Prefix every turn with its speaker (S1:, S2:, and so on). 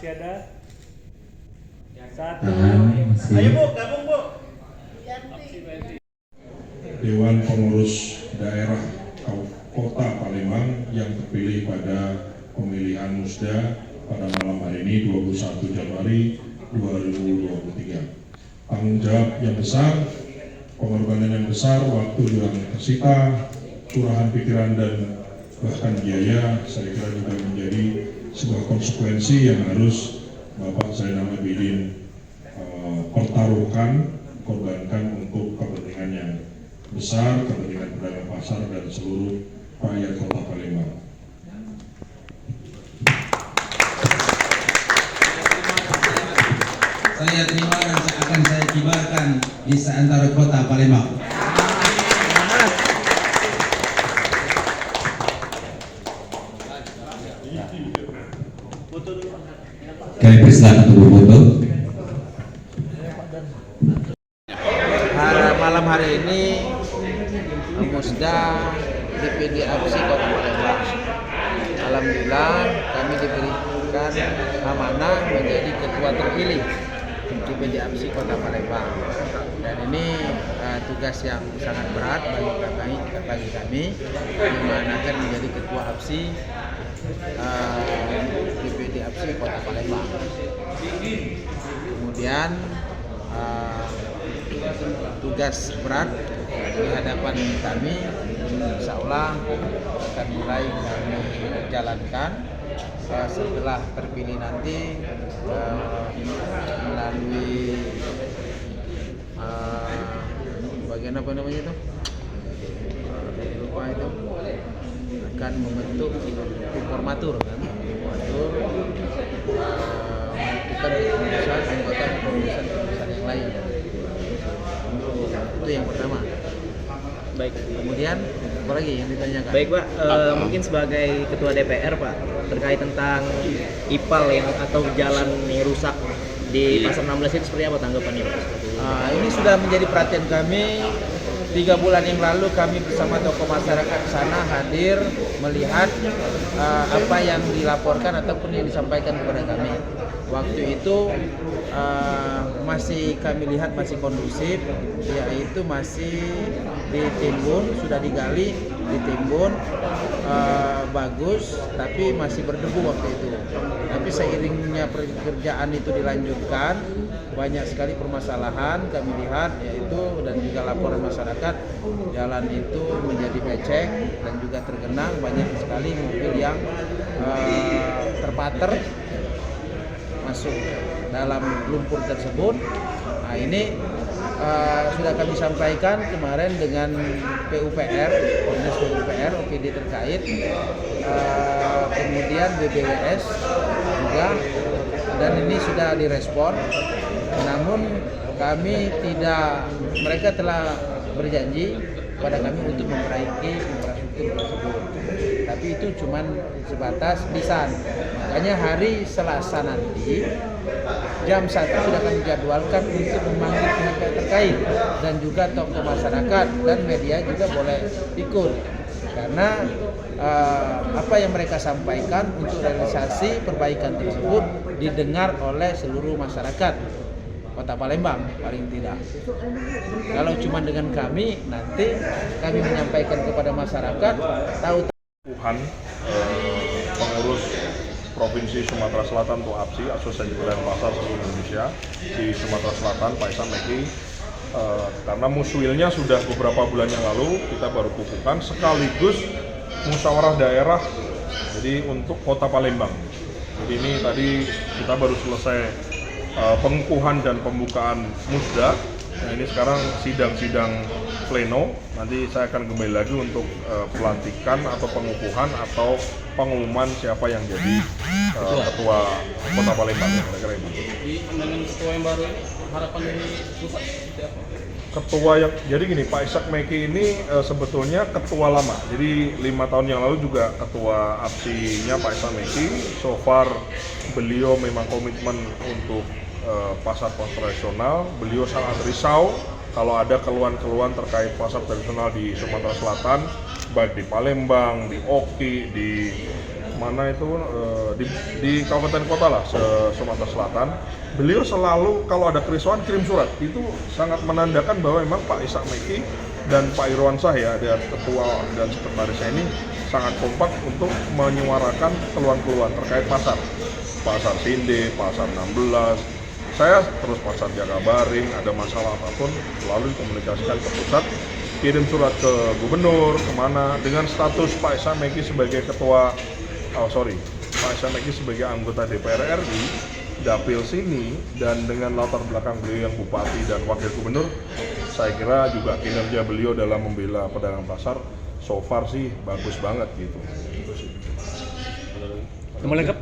S1: Masih ada? Satu.
S2: Ayo Bu,
S1: gabung Bu.
S2: Dewan Pengurus Daerah Kota Palembang yang terpilih pada pemilihan Musda pada malam hari ini 21 Januari 2023. Tanggung jawab yang besar, pengorbanan yang besar, waktu yang tersita, curahan pikiran dan bahkan biaya, saya kira juga menjadi sebuah konsekuensi yang harus Bapak Zainal Abidin pertaruhkan, korbankan untuk kepentingan yang besar, kepentingan pedagang pasar dan seluruh rakyat Kota Palembang.
S3: Saya terima dan akan saya kibarkan di seantero Kota Palembang. Kami persilakan untuk berfoto.
S4: Malam hari ini Musda DPD APSI Kota Palembang. Alhamdulillah kami diberikan amanah menjadi ketua terpilih DPD APSI Kota Palembang. Dan ini tugas yang sangat berat bagi kami dimanakan menjadi ketua APSI DPD APSI Kota Palembang. Kemudian tugas berat di hadapan kami, insya Allah akan mulai kami jalankan setelah terpilih nanti melalui bagian apa namanya itu? Lupa itu, akan membentuk informatur kan? Informatur menentukan keputusan anggota keputusan yang lain. Itu yang pertama.
S5: Baik.
S4: Kemudian apa lagi yang ditanyakan?
S5: Baik Pak, mungkin sebagai Ketua DPR Pak, terkait tentang IPAL yang atau jalan yang rusak di Pasar 16 itu seperti apa tanggapannya Pak?
S4: Ini sudah menjadi perhatian kami. 3 bulan yang lalu kami bersama tokoh masyarakat sana hadir melihat apa yang dilaporkan ataupun yang disampaikan kepada kami. Waktu itu masih kami lihat masih kondusif, yaitu masih ditimbun, sudah digali, ditimbun bagus, tapi masih berdebu waktu itu. Tapi seiringnya pekerjaan itu dilanjutkan, banyak sekali permasalahan kami lihat, yaitu dan juga laporan masyarakat, jalan itu menjadi becek dan juga tergenang, banyak sekali mobil yang terpater masuk dalam lumpur tersebut. Nah ini sudah kami sampaikan kemarin dengan PUPR, Komnas PUPR, OPD terkait, kemudian BBWS juga, dan ini sudah direspon. Namun mereka telah berjanji pada kami untuk memperbaiki infrastruktur tersebut. Tapi itu cuma sebatas lisan. Makanya hari Selasa nanti jam 1 sudah kami jadwalkan untuk memanggil pihak terkait dan juga tokoh masyarakat dan media juga boleh ikut. Karena apa yang mereka sampaikan untuk realisasi perbaikan tersebut didengar oleh seluruh masyarakat Kota Palembang paling tidak. Kalau cuma dengan kami, nanti kami menyampaikan kepada masyarakat tahu
S2: Pengurus Provinsi Sumatera Selatan atau APSI, Asosiasi Pedagang Pasar seluruh Indonesia di Sumatera Selatan, Pak Ihsan Meki, karena muswilnya sudah beberapa bulan yang lalu kita baru kukuhkan sekaligus musyawarah daerah jadi untuk Kota Palembang. Jadi ini tadi kita baru selesai pengukuhan dan pembukaan musda. Nah ini sekarang sidang-sidang pleno, nanti saya akan kembali lagi untuk pelantikan atau pengukuhan atau pengumuman siapa yang jadi ketua Kota Palembang. Kira-kira itu.
S6: Dengan ketua yang baru, harapan dari pusat seperti apa?
S2: Ketua yang, jadi gini, Pak Ishak Meki ini sebetulnya ketua lama. Jadi 5 tahun yang lalu juga ketua APSI-nya Pak Ishak Meki. So far beliau memang komitmen untuk pasar tradisional. Beliau sangat risau kalau ada keluhan-keluhan terkait pasar tradisional di Sumatera Selatan, baik di Palembang, di Oki, di
S1: kemana itu di kabupaten kota lah Sumatera Selatan, beliau selalu kalau ada kerisauan kirim surat. Itu sangat menandakan bahwa memang Pak Ishak Mekki dan Pak Irwansyah ya, ada ketua dan sekretarisnya ini sangat kompak untuk menyuarakan keluhan-keluhan terkait pasar Sinde, pasar 16. Saya terus pasar Jakabaring, ada masalah apapun lalu dikomunikasikan ke pusat, kirim surat ke gubernur kemana dengan status Pak Ishak Mekki sebagai Pak Ishak Mekki sebagai anggota DPR RI dapil sini, dan dengan latar belakang beliau yang bupati dan wakil gubernur, saya kira juga kinerja beliau dalam membela pedagang pasar so far sih bagus banget gitu.
S6: Nomor lengkap